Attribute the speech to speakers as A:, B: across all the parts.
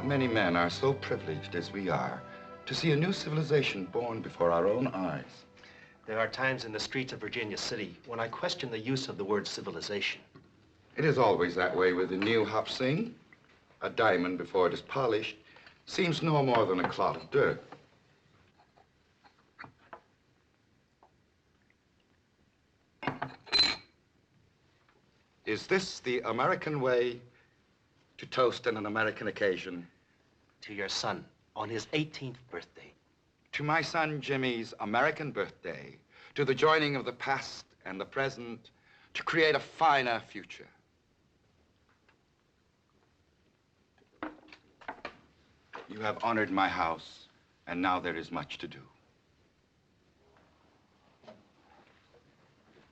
A: Not many men are so privileged as we are to see a new civilization born before our own eyes.
B: There are times in the streets of Virginia City when I question the use of the word civilization.
A: It is always that way with the new Hop Sing. A diamond, before it is polished, seems no more than a clod of dirt. Is this the American way to toast on an American occasion?
B: To your son, on his 18th birthday.
A: To my son Jimmy's American birthday, to the joining of the past and the present, to create a finer future. You have honored my house, and now there is much to do.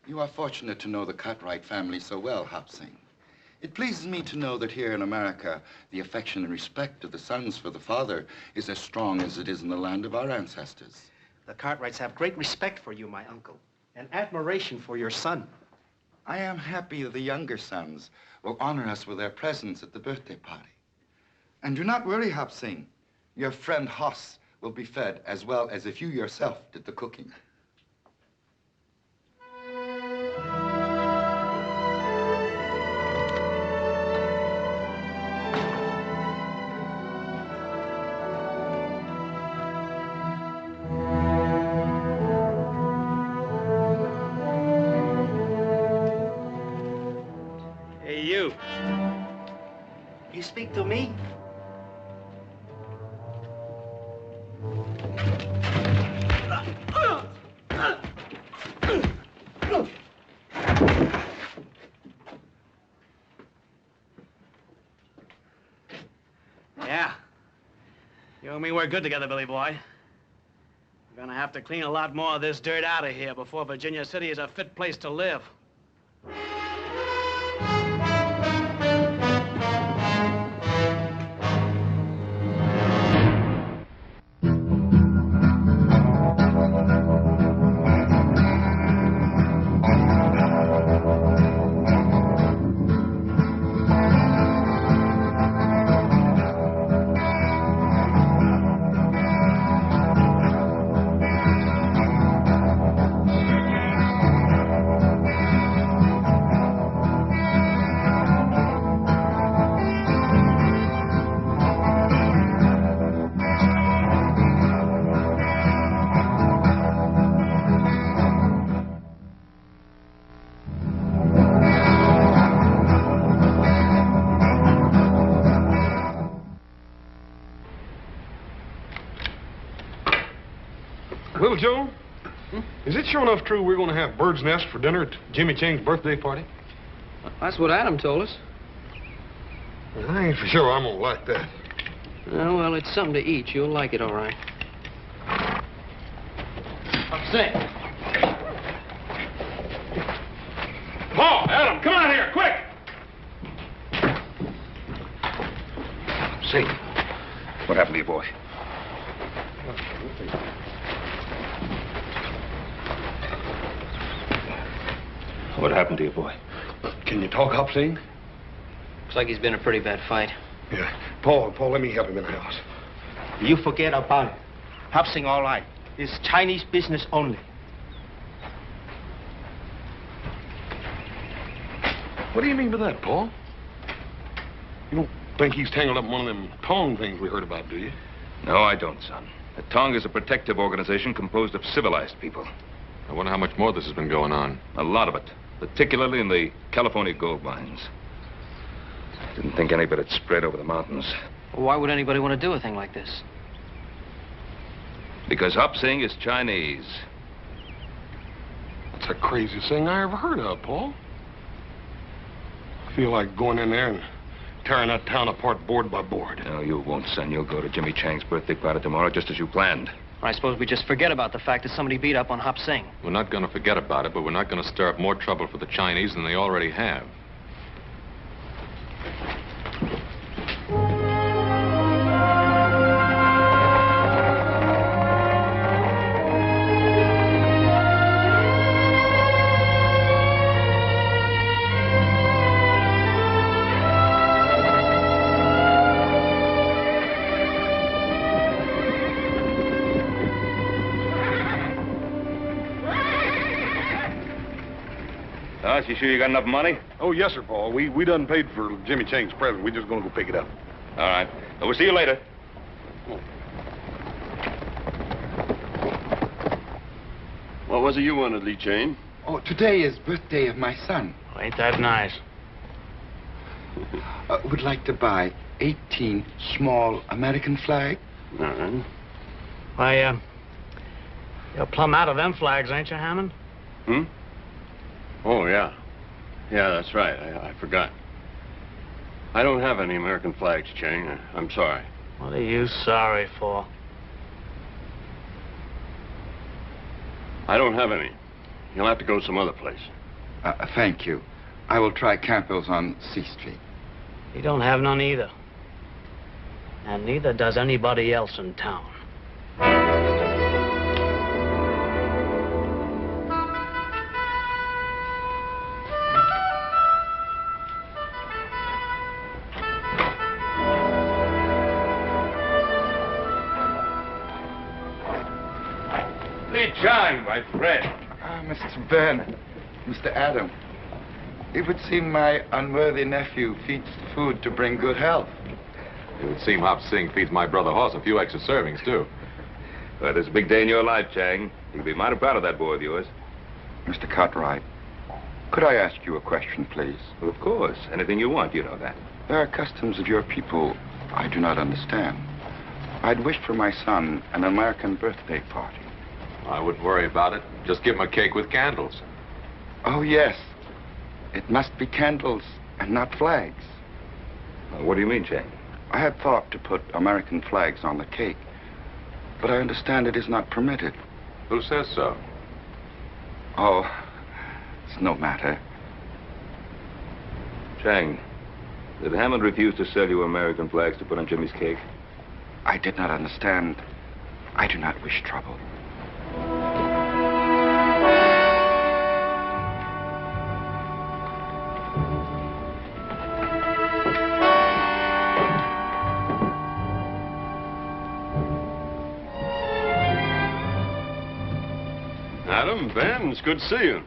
A: You are fortunate to know the Cartwright family so well, Hop Sing. It pleases me to know that here in America, the affection and respect of the sons for the father is as strong as it is in the land of our ancestors.
B: The Cartwrights have great respect for you, my uncle, and admiration for your son.
A: I am happy that the younger sons will honor us with their presence at the birthday party. And do not worry, Hop Sing. Your friend Hoss will be fed as well as if you yourself did the cooking.
B: Hey, you. You speak to me?
C: Yeah. You and me work good together, Billy boy. We're gonna have to clean a lot more of this dirt out of here before Virginia City is a fit place to live.
D: Little Joe, is it sure enough true we're going to have bird's nest for dinner at Jimmy Chang's birthday party?
E: That's what Adam told us.
D: Well, I ain't for sure I'm going to like that.
E: Oh, well, it's something to eat. You'll like it, all right. I'm sick.
D: Paul, Adam, come out here, quick!
F: Say, what happened to your boy? What happened to your boy?
D: Can you talk, Hop Sing?
E: Looks like he's been a pretty bad fight.
D: Yeah. Paul, let me help him in the house.
B: You forget about it. Hop Sing, all right. It's Chinese business only.
D: What do you mean by that, Paul? You don't think he's tangled up in one of them Tong things we heard about, do you?
F: No, I don't, son. The Tong is a protective organization composed of civilized people.
G: I wonder how much more this has been going on.
F: A lot of it, particularly in the California gold mines. Didn't think any of it had spread over the mountains.
E: Well, why would anybody want to do a thing like this?
F: Because Hop Sing is Chinese.
D: That's the craziest thing I ever heard of, Paul. I feel like going in there and tearing that town apart board by board.
F: No, you won't, son. You'll go to Jimmy Chang's birthday party tomorrow just as you planned.
E: I suppose we just forget about the fact that somebody beat up on Hop Sing.
G: We're not going to forget about it, but we're not going to stir up more trouble for the Chinese than they already have.
F: Hoss, you sure you got enough money?
D: Oh, yes, sir, Paul. We done paid for Jimmy Chang's present. We're just gonna go pick it up.
F: All right. Well, we'll see you later.
H: What was it you wanted, Lee Chang?
A: Oh, today is birthday of my son.
C: Oh, ain't that nice?
A: Would like to buy 18 small American flags.
H: Uh-huh.
C: Why, you're plumb out of them flags, ain't you, Hammond?
H: Hmm? Oh, yeah. Yeah, that's right. I forgot. I don't have any American flags, Chang. I'm sorry.
C: What are you sorry for?
H: I don't have any. You'll have to go some other place.
A: Thank you. I will try Campbell's on C Street.
C: You don't have none either. And neither does anybody else in town.
F: Lee Chang, my friend.
A: Mr. Bernard, Mr. Adam, it would seem my unworthy nephew feeds the food to bring good health.
G: It would seem Hop Sing feeds my brother Hoss a few extra servings, too.
F: Well, this is a big day in your life, Chang. You'll be mighty proud of that boy of yours.
A: Mr. Cartwright, could I ask you a question, please?
F: Well, of course. Anything you want, you know that.
A: There are customs of your people I do not understand. I'd wish for my son an American birthday party.
G: I wouldn't worry about it. Just give him a cake with candles.
A: Oh, yes. It must be candles and not flags.
F: What do you mean, Chang?
A: I had thought to put American flags on the cake, but I understand it is not permitted.
G: Who says so?
A: Oh, it's no matter.
F: Chang, did Hammond refuse to sell you American flags to put on Jimmy's cake?
A: I did not understand. I do not wish trouble.
H: Adam, Ben, it's good to see you.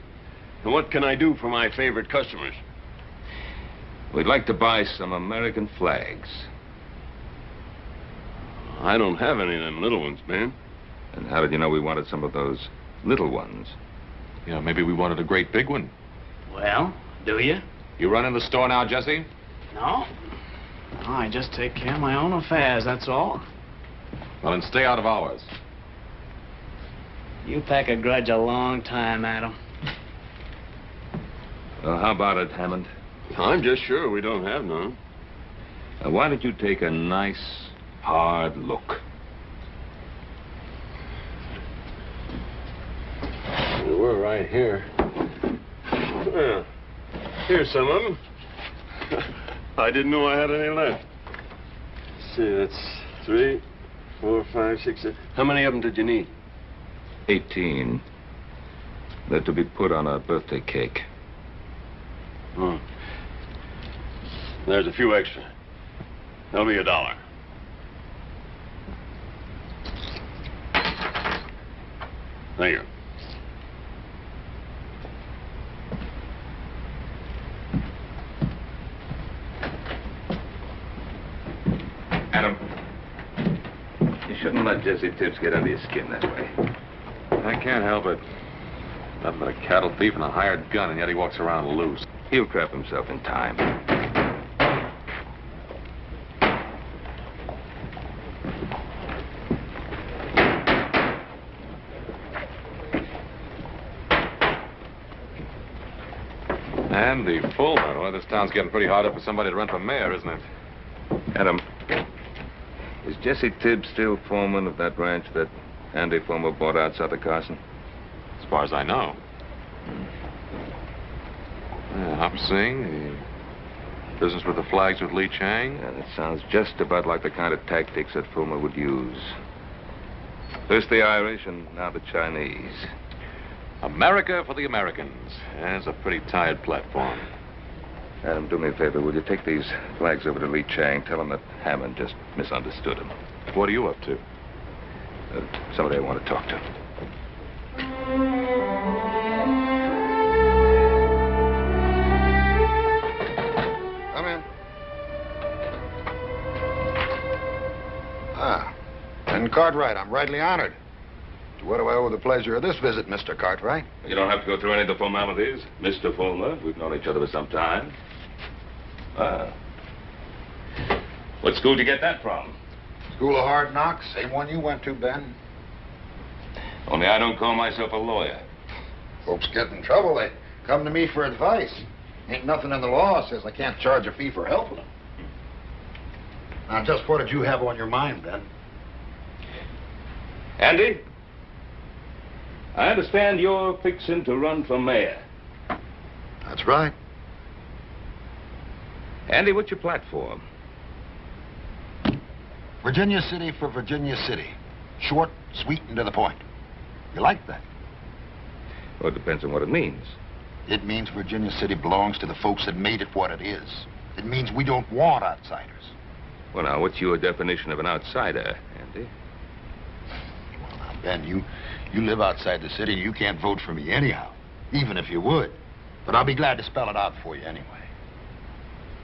H: And what can I do for my favorite customers?
F: We'd like to buy some American flags.
H: I don't have any of them little ones, Ben.
F: And how did you know we wanted some of those little ones?
G: Yeah, maybe we wanted a great big one.
C: Well, do you?
G: You run in the store now, Jesse?
C: No. No, I just take care of my own affairs, that's all.
G: Well, then stay out of ours.
C: You pack a grudge a long time, Adam.
F: Well, how about it, Hammond?
H: I'm just sure we don't have none.
F: Why don't you take a nice, hard look?
H: We're right here. Well, here's some of them. I didn't know I had any left. Let's see, that's 3, 4, 5, 6, 7. How many of them did you need?
F: 18. They're to be put on a birthday cake.
H: Hmm. There's a few extra. That'll be $1. Thank you.
F: Adam, you shouldn't let Jesse Tibbs get under your skin that way.
G: I can't help it. Nothing but a cattle thief and a hired gun, and yet he walks around loose.
F: He'll trap himself in time.
G: Andy Fulmer. Well, this town's getting pretty hard up for somebody to run for mayor, isn't it?
F: Adam, is Jesse Tibbs still foreman of that ranch that Andy Fulmer bought out south of Carson?
G: As far as I know. Yeah, Hop Sing, the business with the flags with Lee Chang.
F: Yeah, that sounds just about like the kind of tactics that Fulmer would use. First the Irish and now the Chinese.
G: America for the Americans. Yeah, it's a pretty tired platform.
F: Adam, do me a favor. Will you take these flags over to Lee Chang? Tell him that Hammond just misunderstood him.
G: What are you up to?
F: Somebody I want to talk to.
I: Cartwright, I'm rightly honored. To what do I owe the pleasure of this visit, Mr. Cartwright?
F: You don't have to go through any of the formalities, Mr. Fulmer. We've known each other for some time. What school did you get that from?
I: School of Hard Knocks, same one you went to, Ben.
F: Only I don't call myself a lawyer.
I: Folks get in trouble, they come to me for advice. Ain't nothing in the law says I can't charge a fee for helping them. Now, just what did you have on your mind, Ben?
F: Andy, I understand you're fixing to run for mayor.
I: That's right.
F: Andy, what's your platform?
I: Virginia City for Virginia City. Short, sweet, and to the point. You like that?
F: Well, it depends on what it means.
I: It means Virginia City belongs to the folks that made it what it is. It means we don't want outsiders.
F: Well, now, what's your definition of an outsider, Andy?
I: Well, now, Ben, you live outside the city and you can't vote for me anyhow, even if you would. But I'll be glad to spell it out for you anyway.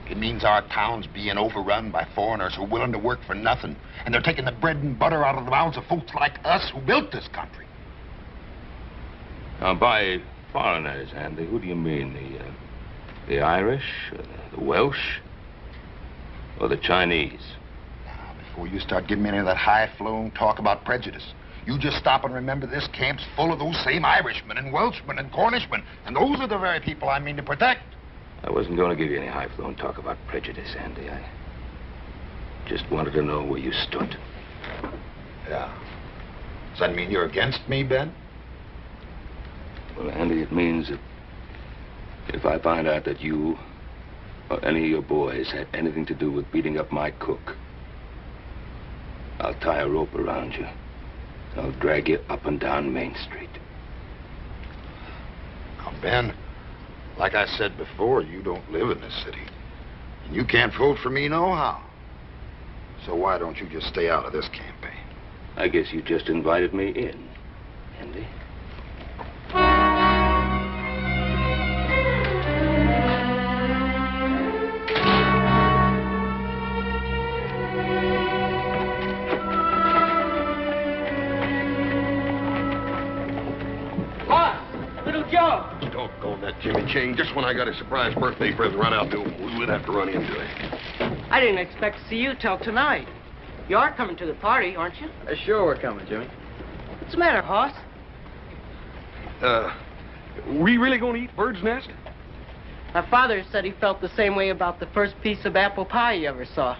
I: It means our town's being overrun by foreigners who are willing to work for nothing, and they're taking the bread and butter out of the mouths of folks like us who built this country.
F: Now, by foreigners, Andy, who do you mean? The Irish, the Welsh, or the Chinese?
I: Now, before you start giving me any of that high-flown talk about prejudice, you just stop and remember this camp's full of those same Irishmen and Welshmen and Cornishmen, and those are the very people I mean to protect.
F: I wasn't going to give you any high-flown talk about prejudice, Andy. I just wanted to know where you stood.
I: Yeah. Does that mean you're against me, Ben?
F: Well, Andy, it means that if I find out that you or any of your boys had anything to do with beating up my cook, I'll tie a rope around you. I'll drag you up and down Main Street.
I: Now, Ben, like I said before, you don't live in this city. And you can't vote for me nohow. So why don't you just stay out of this campaign?
F: I guess you just invited me in, Andy.
D: Doggone that Jimmy Chang. Just when I got a surprise birthday present right out the open, we'd have to run into it.
J: I didn't expect to see you till tonight. You are coming to the party, aren't you?
E: Sure, we're coming, Jimmy.
J: What's the matter, Hoss?
D: We really gonna eat bird's nest?
J: My father said he felt the same way about the first piece of apple pie he ever saw.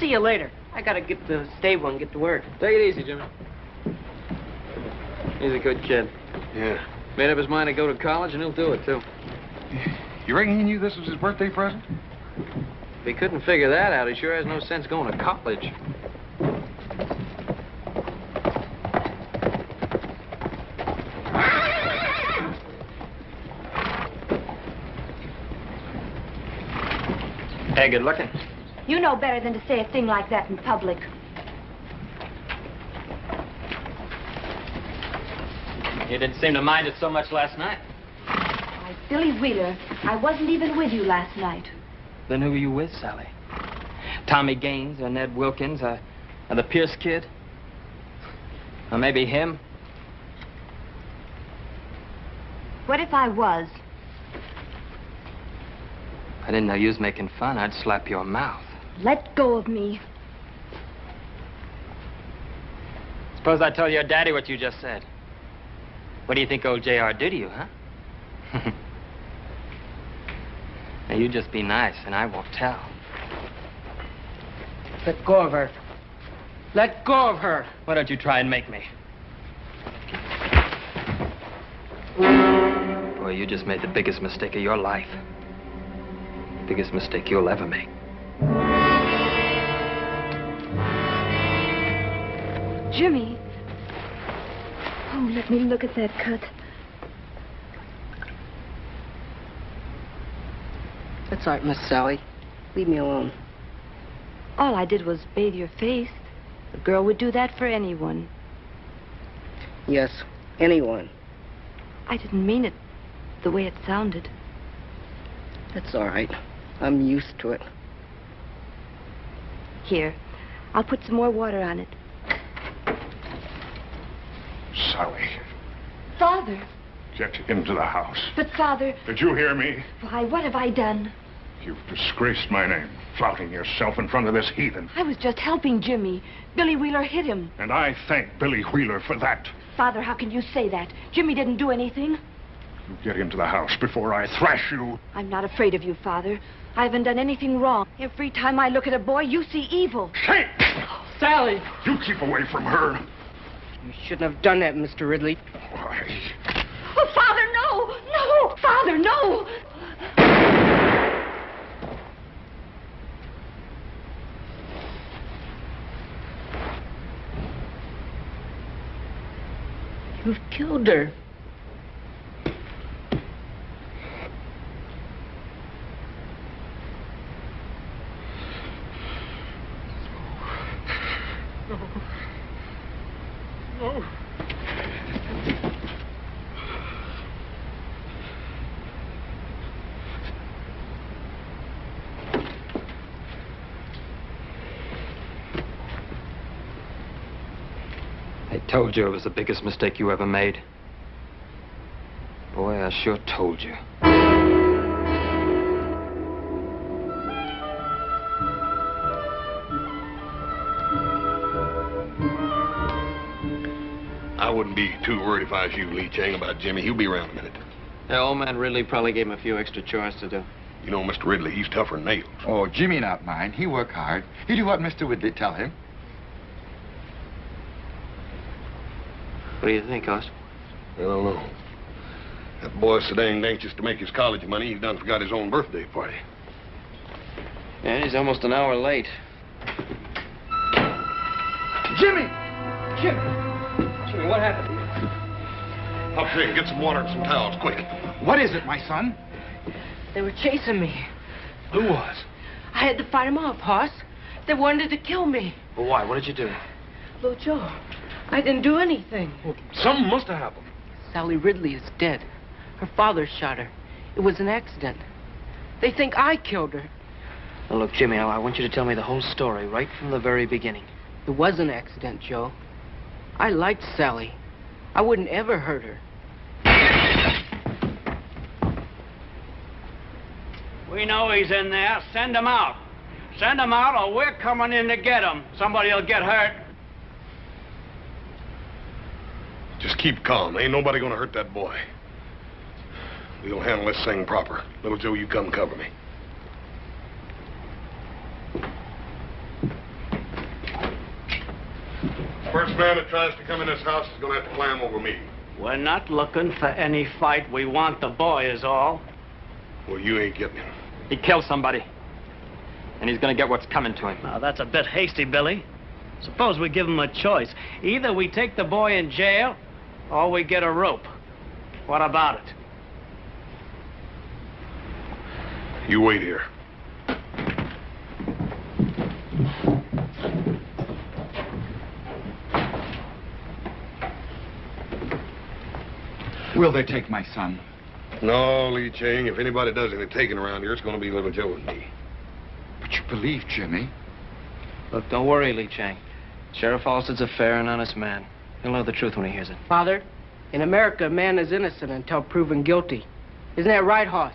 J: See you later. I gotta get to the stable and get to work.
E: Take it easy, Jimmy. He's a good kid.
D: Yeah.
E: Made up his mind to go to college, and he'll do it, too.
D: You reckon he knew this was his birthday present?
E: If he couldn't figure that out, he sure has no sense going to college. Hey, good looking.
K: You know better than to say a thing like that in public.
E: You didn't seem to mind it so much last night.
K: Why, Billy Wheeler, I wasn't even with you last night.
E: Then who were you with, Sally? Tommy Gaines or Ned Wilkins or the Pierce kid? Or maybe him?
K: What if I was?
E: I didn't know you was making fun. I'd slap your mouth.
K: Let go of me.
E: Suppose I told your daddy what you just said. What do you think old J.R. did to you, huh? Now, you just be nice, and I won't tell.
J: Let go of her. Let go of her.
E: Why don't you try and make me? Boy, you just made the biggest mistake of your life. Biggest mistake you'll ever make.
K: Jimmy. Oh, let me look at that cut.
J: That's all right, Miss Sally. Leave me alone.
K: All I did was bathe your face. A girl would do that for anyone.
J: Yes, anyone.
K: I didn't mean it the way it sounded.
J: That's all right. I'm used to it.
K: Here, I'll put some more water on it.
L: Sally.
K: Father.
L: Get into the house.
K: But, Father...
L: Did you hear me?
K: Why, what have I done?
L: You've disgraced my name, flouting yourself in front of this heathen.
K: I was just helping Jimmy. Billy Wheeler hit him.
L: And I thank Billy Wheeler for that.
K: Father, how can you say that? Jimmy didn't do anything.
L: You get into the house before I thrash you.
K: I'm not afraid of you, Father. I haven't done anything wrong. Every time I look at a boy, you see evil.
L: Shake!
J: Sally!
L: You keep away from her.
J: You shouldn't have done that, Mr. Ridley.
L: Why?
K: Oh, Father, no! No! Father, no!
J: You've killed her.
L: No.
E: I told you it was the biggest mistake you ever made. Boy, I sure told you.
D: I wouldn't be too worried if I was you, Lee Chang, about Jimmy. He'll be around in a minute.
C: Yeah, old man Ridley probably gave him a few extra chores to do.
D: You know, Mr. Ridley, he's tougher than nails.
A: Oh, Jimmy not mind. He work hard. He do what Mr. Ridley tell him.
C: What do you think, Hoss?
D: I don't know. That boy's so dang anxious to make his college money, he's done forgot his own birthday party.
C: Yeah, he's almost an hour late.
A: Jimmy!
C: Jimmy, what happened to you?
D: Up here, get some water and some towels, quick.
A: What is it, my son?
J: They were chasing me.
C: Who was?
J: I had to fight them off, Hoss. They wanted to kill me.
C: Well, why? What did you do?
J: Little Joe, I didn't do anything.
C: Well, something must have happened.
J: Sally Ridley is dead. Her father shot her. It was an accident. They think I killed her.
C: Now, look, Jimmy, I want you to tell me the whole story right from the very beginning.
J: It was an accident, Joe. I liked Sally. I wouldn't ever hurt her.
C: We know he's in there. Send him out. Send him out or we're coming in to get him. Somebody will get hurt.
D: Just keep calm. Ain't nobody gonna hurt that boy. We'll handle this thing proper. Little Joe, you come cover me. First man that tries to come in this house is gonna have to climb over me.
C: We're not looking for any fight. We want the boy is all.
D: Well, you ain't getting him.
E: He killed somebody. And he's gonna get what's coming to him.
C: Now, that's a bit hasty, Billy. Suppose we give him a choice. Either we take the boy in jail, or we get a rope. What about it?
D: You wait here.
A: Will they take my son?
D: No, Lee Chang. If anybody does any taking around here, it's going to be Little Joe and me.
A: But you believe Jimmy?
C: Look, don't worry, Lee Chang. Sheriff Alston's a fair and honest man. He'll know the truth when he hears it.
J: Father, in America, a man is innocent until proven guilty. Isn't that right, Hoss?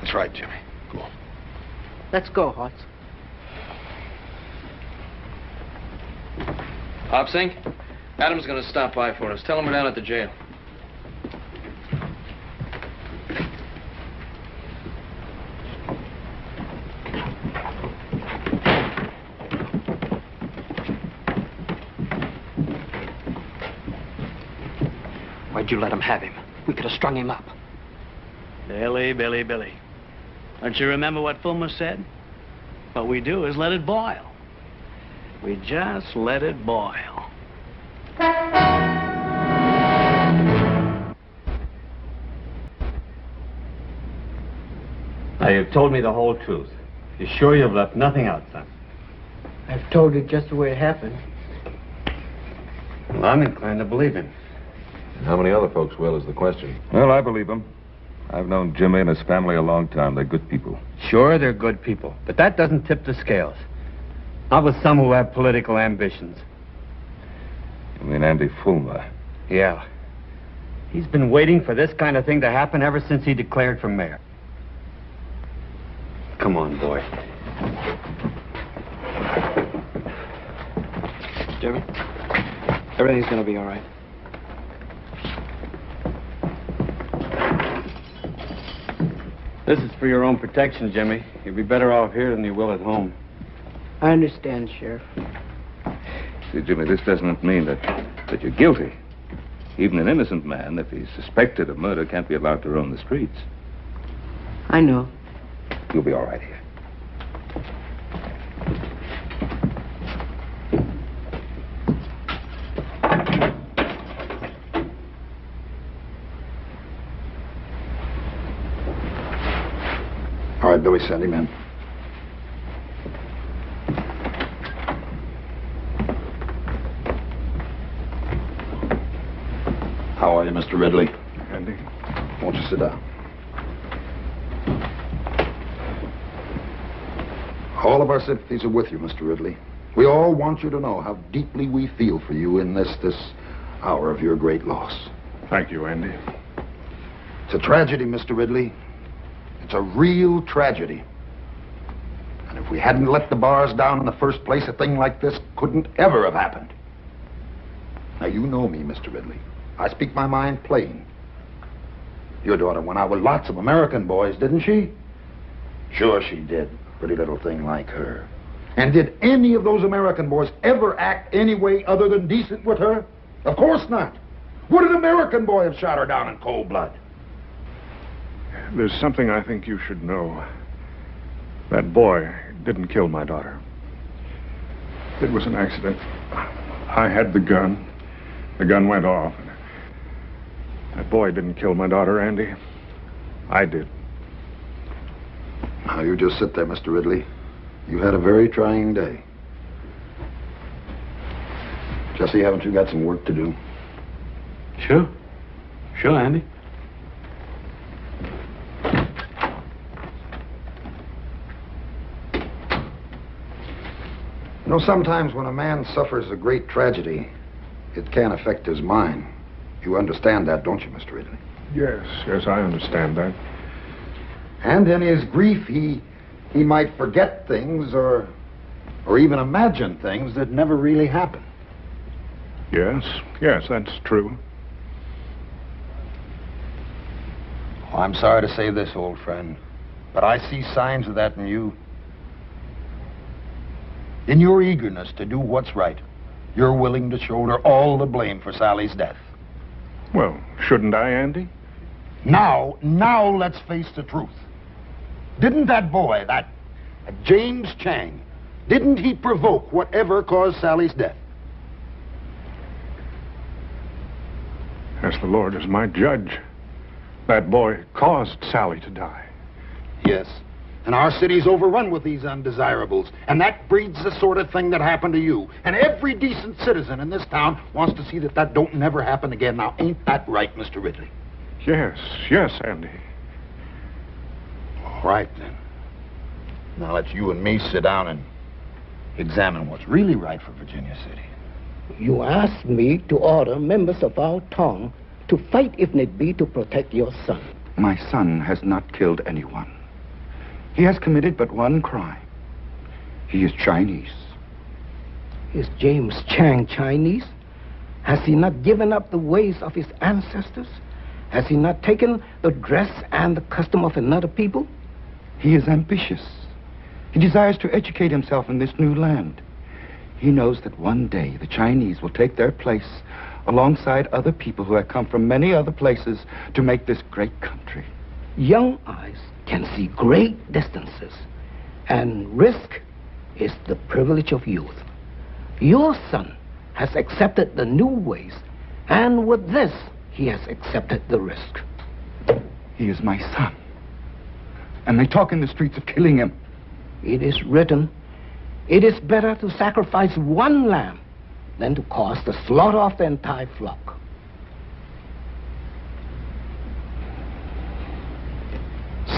D: That's right, Jimmy. Go on.
J: Let's go, Hoss.
C: Pop Sink, Adam's gonna stop by for us. Tell him we're down at the jail.
E: Why'd you let him have him? We could have strung him up.
C: Billy. Don't you remember what Fulmer said? What we do is let it boil. We just let it boil.
M: Now, you've told me the whole truth. You're sure you've left nothing out, son?
J: I've told it just the way it happened.
M: Well, I'm inclined to believe him.
G: And how many other folks will is the question.
N: Well, I believe him. I've known Jimmy and his family a long time. They're good people.
M: Sure, they're good people, but that doesn't tip the scales. Not with some who have political ambitions.
N: You mean Andy Fulmer?
M: Yeah. He's been waiting for this kind of thing to happen ever since he declared for mayor. Come on, boy.
E: Jimmy, everything's gonna be all right.
M: This is for your own protection, Jimmy. You'll be better off here than you will at home.
J: I understand, Sheriff.
N: See, Jimmy, this doesn't mean that you're guilty. Even an innocent man, if he's suspected of murder, can't be allowed to roam the streets.
J: I know.
N: You'll be all right here.
I: All right, Billy, send him in. How are you, Mr. Ridley?
L: Andy?
I: Won't you sit down? All of our sympathies are with you, Mr. Ridley. We all want you to know how deeply we feel for you in this hour of your great loss.
L: Thank you, Andy.
I: It's a tragedy, Mr. Ridley. It's a real tragedy. And if we hadn't let the bars down in the first place, a thing like this couldn't ever have happened. Now, you know me, Mr. Ridley. I speak my mind plain. Your daughter went out with lots of American boys, didn't she? Sure she did. Pretty little thing like her. And did any of those American boys ever act any way other than decent with her? Of course not. Would an American boy have shot her down in cold blood?
L: There's something I think you should know. That boy didn't kill my daughter. It was an accident. I had the gun. The gun went off. That boy didn't kill my daughter, Andy. I did.
I: Now, you just sit there, Mr. Ridley. You had a very trying day. Jesse, haven't you got some work to do?
M: Sure. Sure, Andy.
I: You know, sometimes when a man suffers a great tragedy, it can affect his mind. You understand that, don't you, Mr. Ridley?
L: Yes, I understand that.
I: And in his grief, he might forget things or even imagine things that never really happened.
L: Yes, that's true.
I: Oh, I'm sorry to say this, old friend, but I see signs of that in you. In your eagerness to do what's right, you're willing to shoulder all the blame for Sally's death.
L: Well, shouldn't I, Andy?
I: Now let's face the truth. Didn't that boy, that James Chang, didn't he provoke whatever caused Sally's death?
L: As the Lord is my judge, that boy caused Sally to die.
I: Yes. And our city's overrun with these undesirables. And that breeds the sort of thing that happened to you. And every decent citizen in this town wants to see that don't never happen again. Now, ain't that right, Mr. Ridley?
L: Yes, Andy.
I: All right, then. Now, let's you and me sit down and examine what's really right for Virginia City.
O: You asked me to order members of our town to fight if need be to protect your son.
A: My son has not killed anyone. He has committed but one crime. He is Chinese.
O: Is James Chang Chinese? Has he not given up the ways of his ancestors? Has he not taken the dress and the custom of another people?
A: He is ambitious. He desires to educate himself in this new land. He knows that one day the Chinese will take their place alongside other people who have come from many other places to make this great country.
O: Young eyes can see great distances, and risk is the privilege of youth. Your son has accepted the new ways, and with this, he has accepted the risk.
A: He is my son, and they talk in the streets of killing him.
O: It is written, it is better to sacrifice one lamb than to cause the slaughter of the entire flock.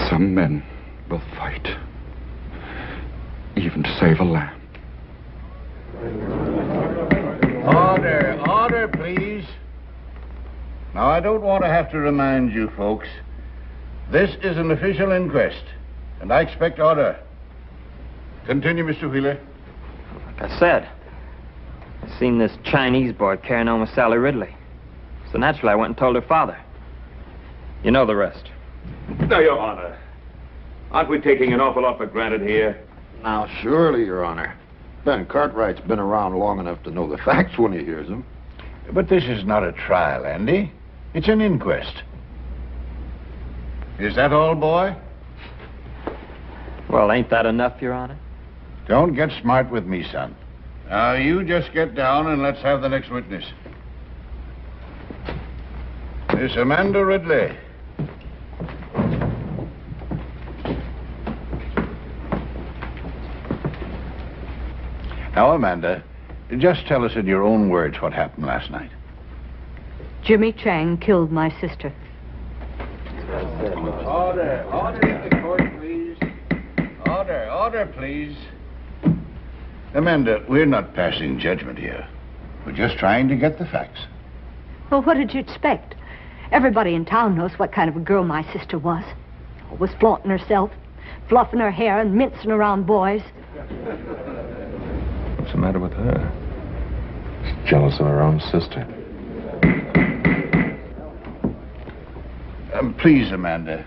A: Some men will fight, even to save a lamb.
P: Order, Order, please. Now, I don't want to have to remind you folks. This is an official inquest, and I expect order. Continue, Mr. Wheeler.
E: Like I said, I seen this Chinese boy carrying on with Sally Ridley. So naturally, I went and told her father. You know the rest.
N: Now, Your Honor, aren't we taking an awful lot for granted here?
I: Now, surely, Your Honor. Ben Cartwright's been around long enough to know the facts when he hears them.
P: But this is not a trial, Andy. It's an inquest. Is that all, boy?
E: Well, ain't that enough, Your Honor?
P: Don't get smart with me, son. Now, you just get down and let's have the next witness. Miss Amanda Ridley. Now, Amanda, just tell us in your own words what happened last night.
Q: Jimmy Chang killed my sister.
P: Order. Order in the court, please. Order, please. Amanda, we're not passing judgment here. We're just trying to get the facts.
Q: Well, what did you expect? Everybody in town knows what kind of a girl my sister was. Always flaunting herself, fluffing her hair and mincing around boys.
G: What's the matter with her? She's jealous of her own sister.
P: Please, Amanda.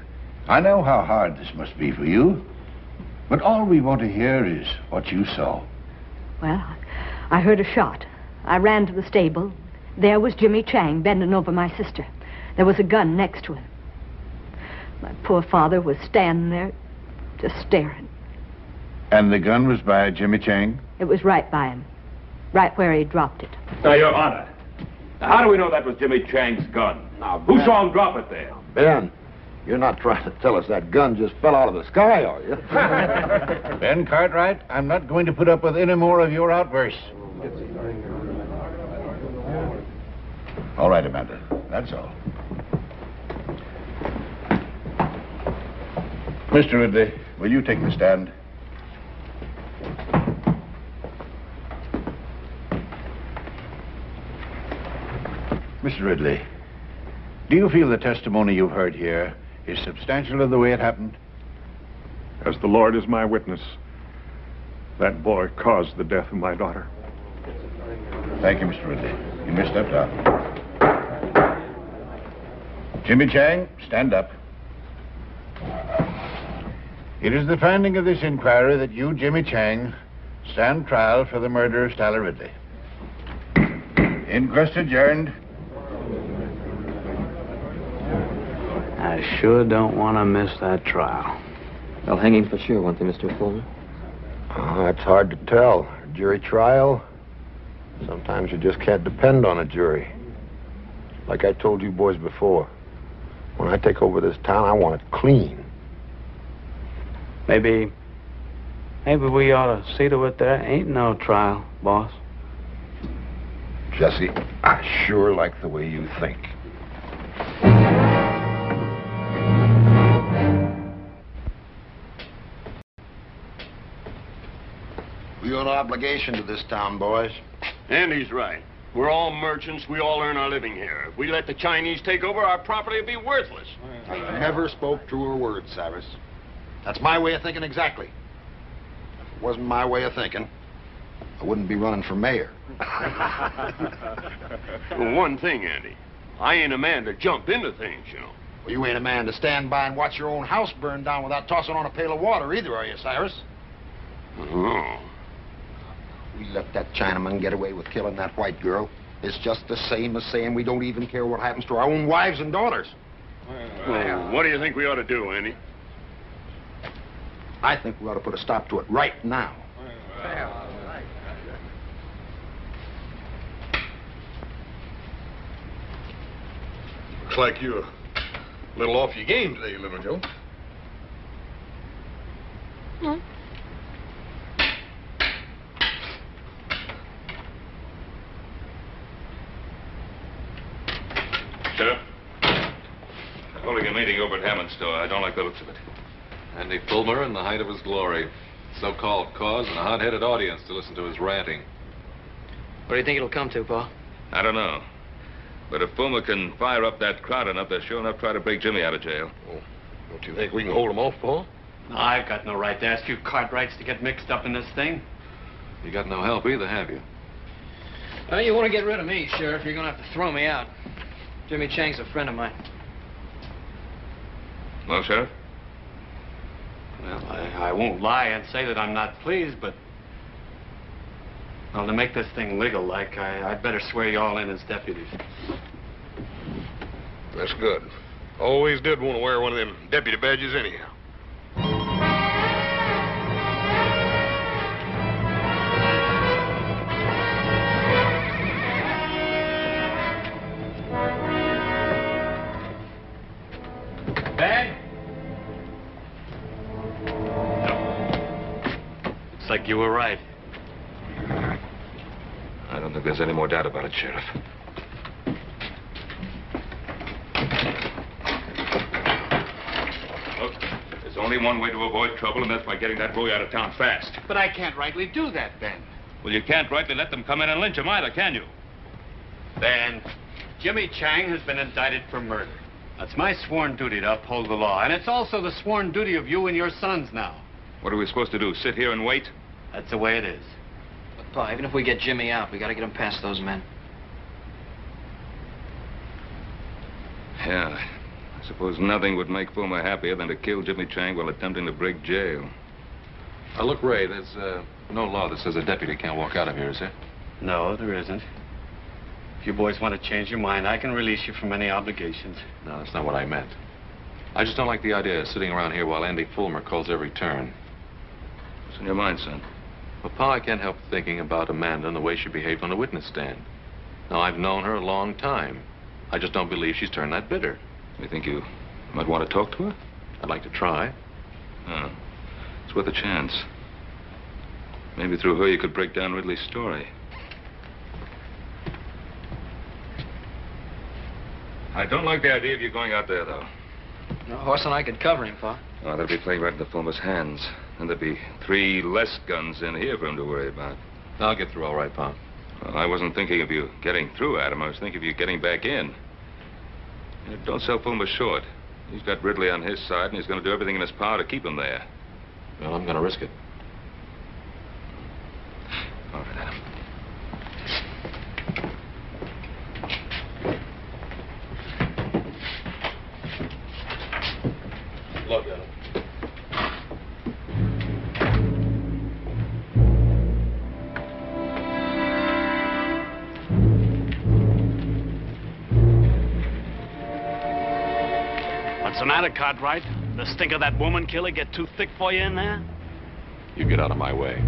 P: I know how hard this must be for you, but all we want to hear is what you saw.
Q: Well, I heard a shot. I ran to the stable. There was Jimmy Chang bending over my sister. There was a gun next to him. My poor father was standing there, just staring.
P: And the gun was by Jimmy Chang?
Q: It was right by him, right where he dropped it.
N: Now, Your Honor, how do we know that was Jimmy Chang's gun?
I: Now,
N: who saw him drop it there?
I: Ben, you're not trying to tell us that gun just fell out of the sky, are you?
P: Ben Cartwright, I'm not going to put up with any more of your outbursts. All right, Amanda, that's all. Mr. Ridley, will you take the stand? Mr. Ridley, do you feel the testimony you've heard here is substantial of the way it happened?
L: As the Lord is my witness, that boy caused the death of my daughter.
P: Thank you, Mr. Ridley. You may step down. Jimmy Chang, stand up. It is the finding of this inquiry that you, Jimmy Chang, stand trial for the murder of Sally Ridley. Inquest adjourned.
C: I sure don't want to miss that trial.
E: They'll hang him for sure, won't they, Mr. Fullman?
I: It's hard to tell. A jury trial, sometimes you just can't depend on a jury. Like I told you boys before, when I take over this town, I want it clean.
C: Maybe we ought to see to it there ain't no trial, boss.
I: Jesse, I sure like the way you think. We owe an obligation to this town, boys.
H: Andy's right. We're all merchants. We all earn our living here. If we let the Chinese take over, our property will be worthless.
I: I never spoke truer words, Cyrus. That's my way of thinking exactly. If it wasn't my way of thinking, I wouldn't be running for mayor.
H: Well, one thing, Andy. I ain't a man to jump into things, you know.
I: Well, you ain't a man to stand by and watch your own house burn down without tossing on a pail of water either, are you, Cyrus?
H: Oh.
I: We let that Chinaman get away with killing that white girl. It's just the same as saying we don't even care what happens to our own wives and daughters.
H: Well, what do you think we ought to do, Andy?
I: I think we ought to put a stop to it right now.
D: Looks like you're a little off your game today, Little Joe.
K: Hmm?
N: Sheriff, holding a meeting over at Hammond's store. I don't like the looks of it.
G: Andy Fulmer in the height of his glory. So-called cause and a hot-headed audience to listen to his ranting.
E: What do you think it'll come to, Pa?
N: I don't know. But if Fulmer can fire up that crowd enough, they'll sure enough try to break Jimmy out of jail.
D: Well, don't you think we can hold them off, Paul?
M: No, I've got no right to ask you Cartwrights to get mixed up in this thing.
G: You got no help either, have you?
E: Well, you want to get rid of me, Sheriff, you're going to have to throw me out. Jimmy Chang's a friend of mine.
N: Well, Sheriff?
M: Well, I won't lie and say that I'm not pleased, but... Well, to make this thing legal-like, I'd better swear you all in as deputies.
D: That's good. Always did want to wear one of them deputy badges anyhow.
M: Bag? No. Looks like you were right.
N: I don't think there's any more doubt about it, Sheriff. Look, there's only one way to avoid trouble, and that's by getting that boy out of town fast.
C: But I can't rightly do that, Ben.
N: Well, you can't rightly let them come in and lynch him either, can you?
M: Ben, Jimmy Chang has been indicted for murder. That's my sworn duty to uphold the law, and it's also the sworn duty of you and your sons now.
N: What are we supposed to do, sit here and wait?
M: That's the way it is.
E: But, Pa, even if we get Jimmy out, we got to get him past those men.
N: Yeah. I suppose nothing would make Fulmer happier than to kill Jimmy Chang while attempting to break jail.
G: Look, Ray, there's no law that says a deputy can't walk out of here, is there?
M: No, there isn't. If you boys want to change your mind, I can release you from any obligations.
G: No, that's not what I meant. I just don't like the idea of sitting around here while Andy Fulmer calls every turn.
N: What's in your mind, son?
G: Well, Pa, I can't help thinking about Amanda and the way she behaved on the witness stand. Now, I've known her a long time. I just don't believe she's turned that bitter.
N: You think you might want to talk to her?
G: I'd like to try.
N: Oh, it's worth a chance. Maybe through her you could break down Ridley's story. I don't like the idea of you going out there, though.
E: No, Horse and I could cover him, Pa.
N: Oh, that'd be playing right into Fulmer's hands. And there'd be 3 less guns in here for him to worry about.
G: I'll get through all right, Pa.
N: Well, I wasn't thinking of you getting through, Adam. I was thinking of you getting back in. Don't sell Fulmer short. He's got Ridley on his side, and he's going to do everything in his power to keep him there.
G: Well, I'm going to risk it.
N: All right, Adam.
G: Look, Adam.
C: What's the matter, Cartwright? The stink of that woman killer get too thick for you in there?
G: You get out of my way.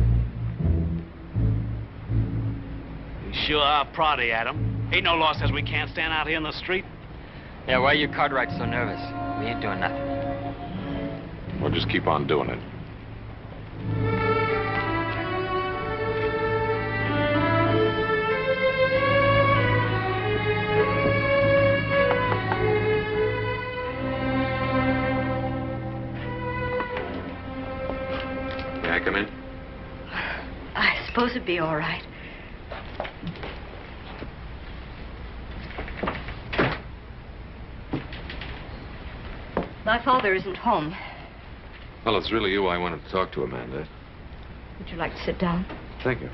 C: You sure are proddy, Adam. Ain't no law says we can't stand out here in the street.
E: Yeah, why are you Cartwrights so nervous? We ain't doing nothing.
G: We'll just keep on doing it. May I come in?
Q: I suppose it'd be all right. My father isn't home.
G: Well, it's really you I wanted to talk to, Amanda.
Q: Would you like to sit down?
G: Thank you.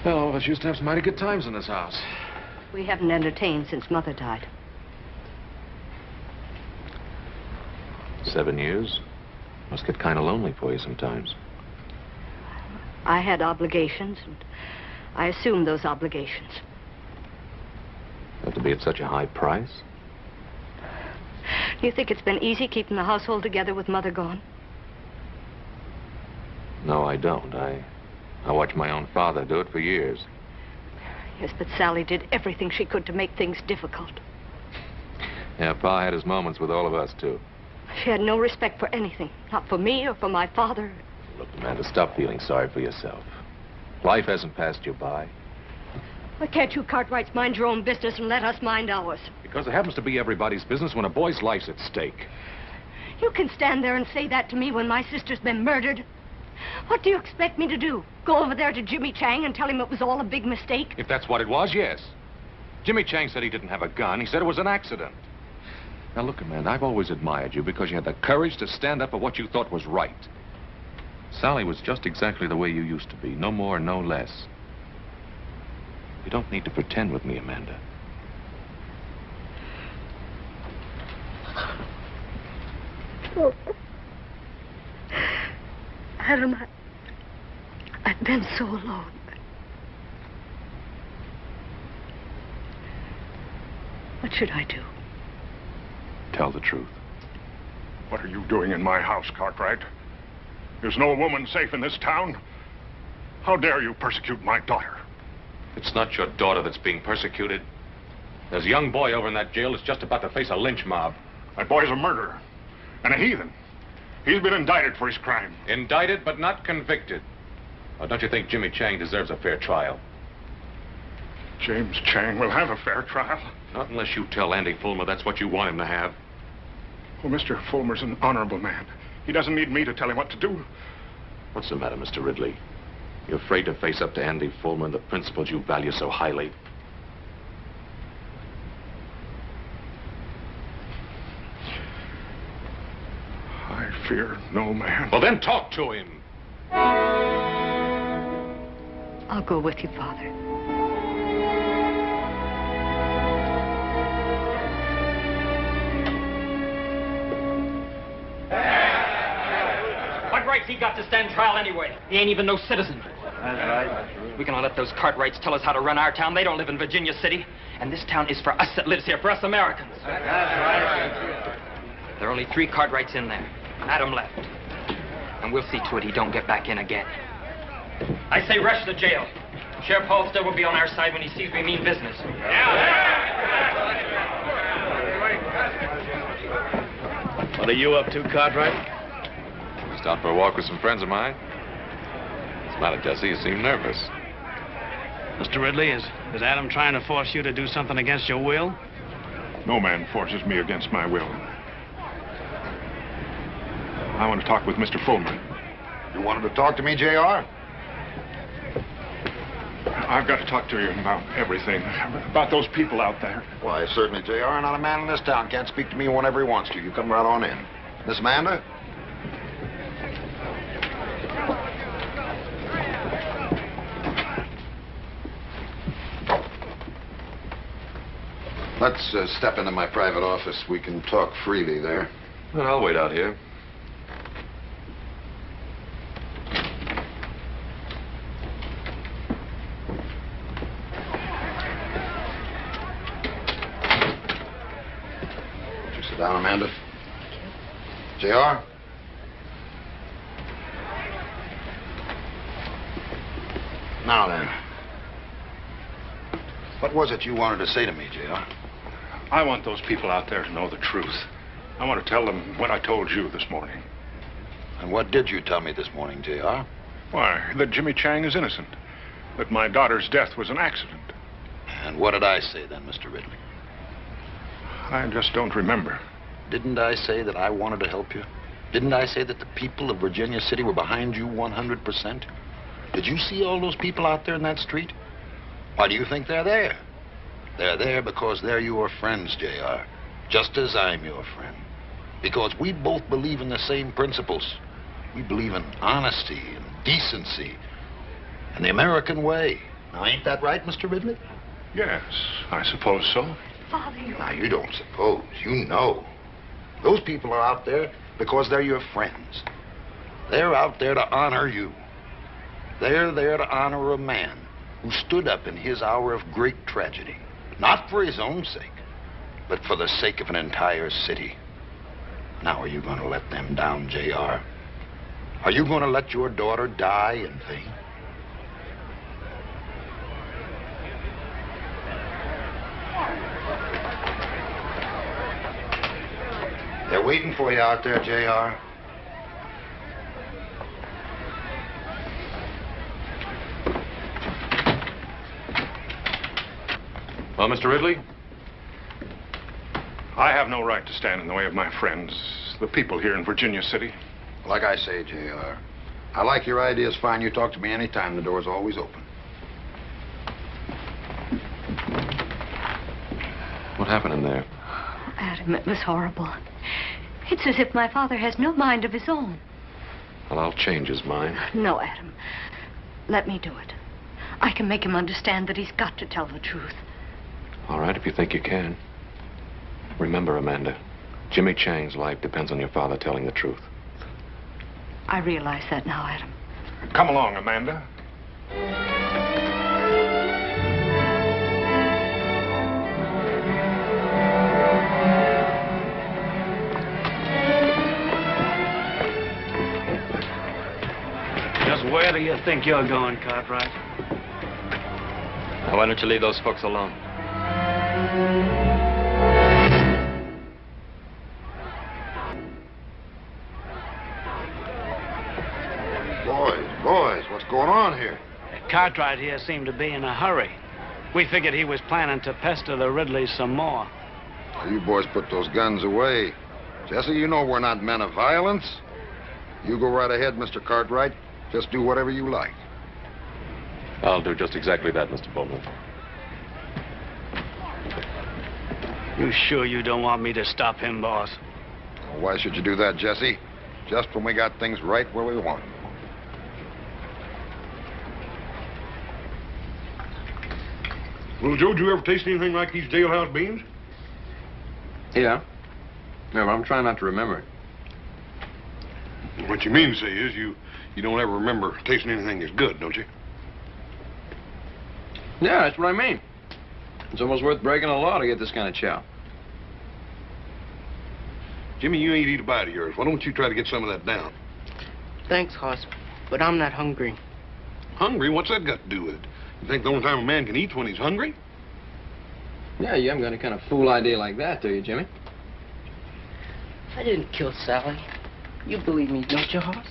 G: Well, all of us used to have some mighty good times in this house.
Q: We haven't entertained since Mother died.
G: 7 years? Must get kind of lonely for you sometimes.
Q: I had obligations, and I assumed those obligations.
G: Have to be at such a high price?
Q: Do you think it's been easy keeping the household together with Mother gone?
G: No, I don't. I watched my own father do it for years.
Q: Yes, but Sally did everything she could to make things difficult.
G: Yeah, Pa had his moments with all of us, too.
Q: She had no respect for anything. Not for me or for my father.
G: Look, Amanda, stop feeling sorry for yourself. Life hasn't passed you by.
Q: Why can't you Cartwrights mind your own business and let us mind ours?
G: Because it happens to be everybody's business when a boy's life's at stake.
Q: You can stand there and say that to me when my sister's been murdered. What do you expect me to do? Go over there to Jimmy Chang and tell him it was all a big mistake?
G: If that's what it was, yes. Jimmy Chang said he didn't have a gun. He said it was an accident. Now, look, Amanda, I've always admired you because you had the courage to stand up for what you thought was right. Sally was just exactly the way you used to be, no more, no less. You don't need to pretend with me, Amanda.
Q: Oh. Adam, I've been so alone. What should I do?
G: Tell the truth.
L: What are you doing in my house, Cartwright? There's no woman safe in this town. How dare you persecute my daughter?
G: It's not your daughter that's being persecuted. There's a young boy over in that jail that's just about to face a lynch mob.
L: That boy's a murderer and a heathen. He's been indicted for his crime.
G: Indicted, but not convicted. Or don't you think Jimmy Chang deserves a fair trial?
L: James Chang will have a fair trial.
G: Not unless you tell Andy Fulmer that's what you want him to have.
L: Well, Mr. Fulmer's an honorable man. He doesn't need me to tell him what to do.
G: What's the matter, Mr. Ridley? You're afraid to face up to Andy Fulmer and the principles you value so highly?
L: I fear no man.
G: Well, then talk to him.
Q: I'll go with you, Father.
E: What rights he got to stand trial anyway? He ain't even no citizen.
C: That's right.
E: We can let those Cartwrights tell us how to run our town. They don't live in Virginia City. And this town is for us that lives here, for us Americans.
C: That's right.
E: There are only 3 Cartwrights in there. Adam left. And we'll see to it he don't get back in again. I say rush the jail. Sheriff Halstead will be on our side when he sees we mean business.
C: What are you up to, Cartwright?
G: Just out for a walk with some friends of mine. What's the matter, Jesse? You seem nervous.
C: Mr. Ridley, is Adam trying to force you to do something against your will?
L: No man forces me against my will. I want to talk with Mr. Fulmer.
I: You wanted to talk to me, J.R.?
L: I've got to talk to you about everything. About those people out there.
I: Why, certainly, J.R. Not a man in this town can't speak to me whenever he wants to. You come right on in. Miss Amanda? Let's step into my private office. We can talk freely there.
G: Well, I'll wait out here.
I: Won't you sit down, Amanda? J.R.? Now then. What was it you wanted to say to me, J.R.?
L: I want those people out there to know the truth. I want to tell them what I told you this morning.
I: And what did you tell me this morning, J.R.?
L: Why, that Jimmy Chang is innocent. That my daughter's death was an accident.
I: And what did I say then, Mr. Ridley?
L: I just don't remember.
I: Didn't I say that I wanted to help you? Didn't I say that the people of Virginia City were behind you 100%? Did you see all those people out there in that street? Why do you think they're there? They're there because they're your friends, J.R. Just as I'm your friend. Because we both believe in the same principles. We believe in honesty and decency and the American way. Now, ain't that right, Mr. Ridley?
L: Yes, I suppose so.
Q: Father,
I: Now, you don't suppose. You know. Those people are out there because they're your friends. They're out there to honor you. They're there to honor a man who stood up in his hour of great tragedy. Not for his own sake, but for the sake of an entire city. Now, are you going to let them down, J.R.? Are you going to let your daughter die in vain? They're waiting for you out there, J.R.
G: Well, Mr. Ridley?
L: I have no right to stand in the way of my friends, the people here in Virginia City.
I: Like I say, J.R., I like your ideas fine. You talk to me anytime. The door's always open.
G: What happened in there?
Q: Adam, it was horrible. It's as if my father has no mind of his own.
G: Well, I'll change his mind.
Q: No, Adam. Let me do it. I can make him understand that he's got to tell the truth.
G: All right, if you think you can. Remember, Amanda, Jimmy Chang's life depends on your father telling the truth.
Q: I realize that now, Adam.
L: Come along, Amanda.
C: Just where do you think you're going, Cartwright?
E: Now, why don't you leave those folks alone?
I: Boys, what's going on here?
C: Cartwright here seemed to be in a hurry. We figured he was planning to pester the Ridleys some more.
I: Well, you boys put those guns away. Jesse, you know we're not men of violence. You go right ahead, Mr. Cartwright. Just do whatever you like.
G: I'll do just exactly that, Mr. Bowman.
C: You sure you don't want me to stop him, boss?
I: Well, why should you do that, Jesse? Just when we got things right where we want them.
D: Well, Joe, did you ever taste anything like these jailhouse beans?
R: Yeah. No, but I'm trying not to remember it.
D: What you mean to say is you don't ever remember tasting anything that's good, don't you?
R: Yeah, that's what I mean. It's almost worth breaking a law to get this kind of chow.
D: Jimmy, you ain't eat a bite of yours. Why don't you try to get some of that down?
J: Thanks, Hoss, but I'm not hungry.
D: Hungry? What's that got to do with it? You think the only time a man can eat's when he's hungry?
R: Yeah, you haven't got any kind of fool idea like that, do you, Jimmy?
J: I didn't kill Sally. You believe me, don't you, Hoss?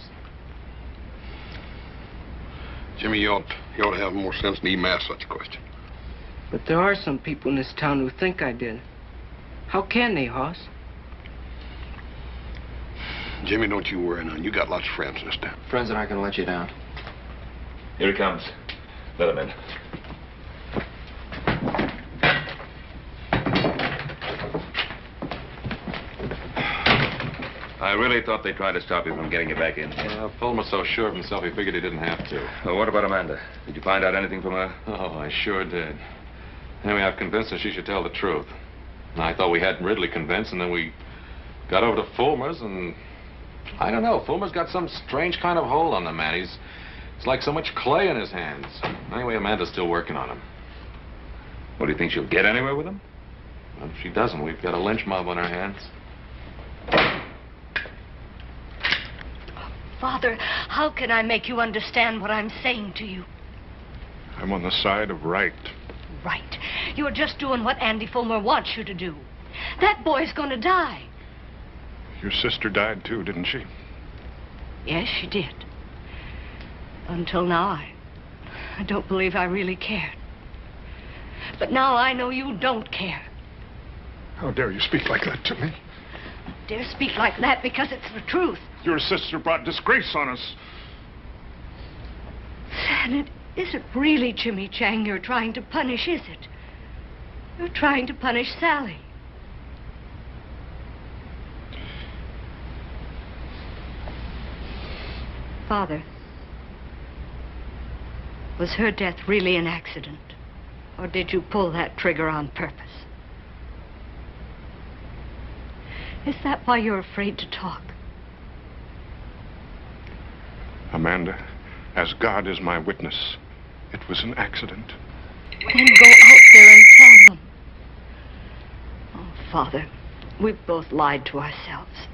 D: Jimmy, you ought to have more sense than even ask such a question.
J: But there are some people in this town who think I did. How can they, Hoss?
D: Jimmy, don't you worry none. You got lots of friends in this town.
R: Friends that aren't going to let you down.
N: Here he comes. Let him in. I really thought they tried to stop you from getting you back in.
G: Fulmer's so sure of himself, he figured he didn't have to.
N: Well, what about Amanda? Did you find out anything from her?
G: Oh, I sure did. Anyway, I've convinced her she should tell the truth. And I thought we had Ridley convinced, and then we got over to Fulmer's, and I don't know. Fulmer's got some strange kind of hold on the man. It's like so much clay in his hands. Anyway, Amanda's still working on him.
N: What, do you think she'll get anywhere with him?
G: Well, if she doesn't, we've got a lynch mob on our hands.
Q: Father, how can I make you understand what I'm saying to you?
L: I'm on the side of right.
Q: Right. You're just doing what Andy Fulmer wants you to do. That boy's going to die.
L: Your sister died too, didn't she?
Q: Yes, she did. Until now, I don't believe I really cared. But now I know you don't care.
L: How dare you speak like that to me?
Q: I dare speak like that because it's the truth.
L: Your sister brought disgrace on us.
Q: And it isn't really Jimmy Chang you're trying to punish, is it? You're trying to punish Sally. Father, was her death really an accident? Or did you pull that trigger on purpose? Is that why you're afraid to talk?
L: Amanda, as God is my witness, it was an accident.
Q: Then go out there and tell them. Oh, Father, we've both lied to ourselves.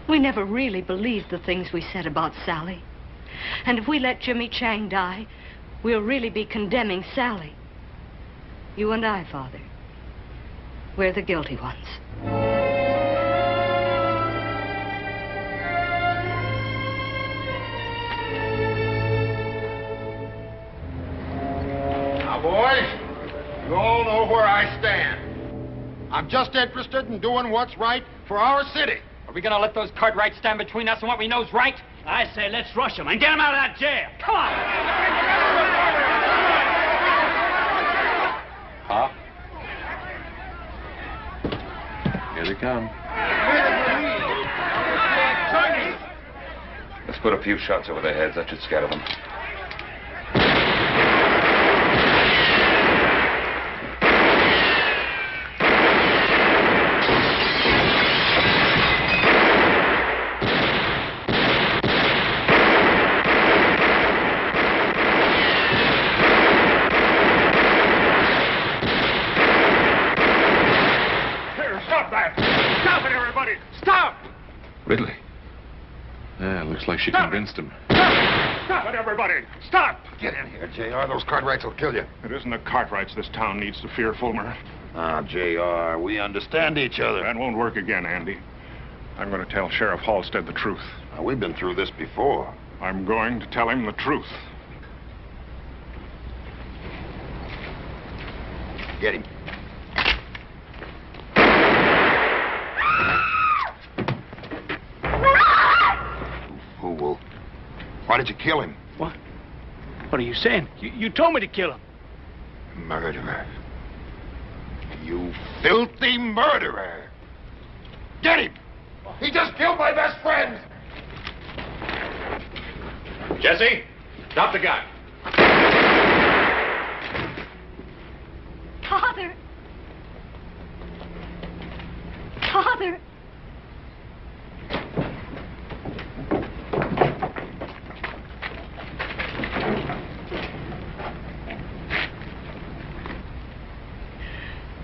Q: We never really believed the things we said about Sally. And if we let Jimmy Chang die, we'll really be condemning Sally. You and I, Father. We're the guilty ones.
I: Now, boys, you all know where I stand. I'm just interested in doing what's right for our city.
E: Are we going to let those Cartwrights stand between us and what we know's right?
C: I say let's rush him and get him out of that jail. Come on!
G: Huh? Here they come.
N: Let's put a few shots over their heads. That should scatter them.
G: Ridley. Yeah, looks like she convinced him.
L: Stop it, everybody! Stop!
I: Get in here, J.R. Those Cartwrights will kill you.
L: It isn't the Cartwrights this town needs to fear, Fulmer.
I: Ah, J.R., we understand each other.
L: That won't work again, Andy. I'm going to tell Sheriff Halstead the truth.
I: Now, we've been through this before.
L: I'm going to tell him the truth.
I: Get him. Fool. Why did you kill him?
C: What? What are you saying? You told me to kill him.
I: Murderer. You filthy murderer. Get him! He just killed my best friend!
M: Jesse, drop the gun.
Q: Father! Father!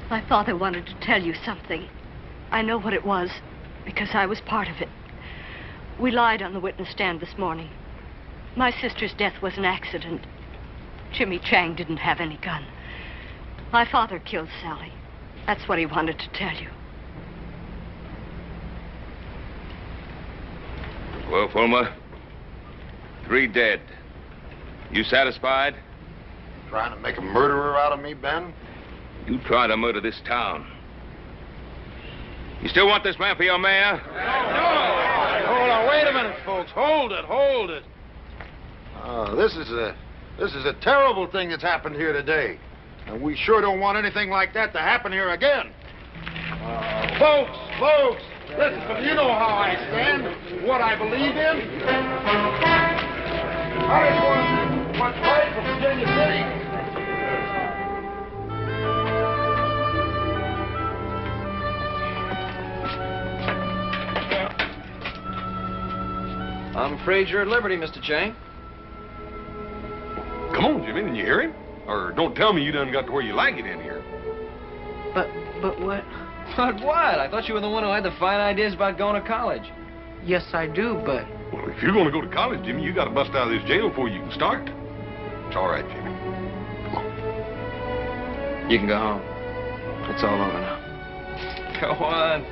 Q: My father wanted to tell you something. I know what it was, because I was part of it. We lied on the witness stand this morning. My sister's death was an accident. Jimmy Chang didn't have any gun. My father killed Sally. That's what he wanted to tell you.
N: Well, Fulmer, 3 dead. You satisfied?
I: Trying to make a murderer out of me, Ben?
N: You tried to murder this town. You still want this man for your mayor?
P: No. Hold on, wait a minute, folks. Hold it. This is a terrible thing that's happened here today. And we sure don't want anything like that to happen here again. Folks, listen, you know how I stand, what I believe in. I just want what's right for Virginia City.
R: I'm afraid you're at liberty, Mr. Chang.
D: Come on, Jimmy, didn't you hear him? Or don't tell me you done got to where you like it in here.
J: But what?
R: But what? I thought you were the one who had the fine ideas about going to college.
J: Yes, I do, but...
D: Well, if you're going to go to college, Jimmy, you got to bust out of this jail before you can start. It's all right, Jimmy. Come on.
R: You can go home. It's all over now. Go on.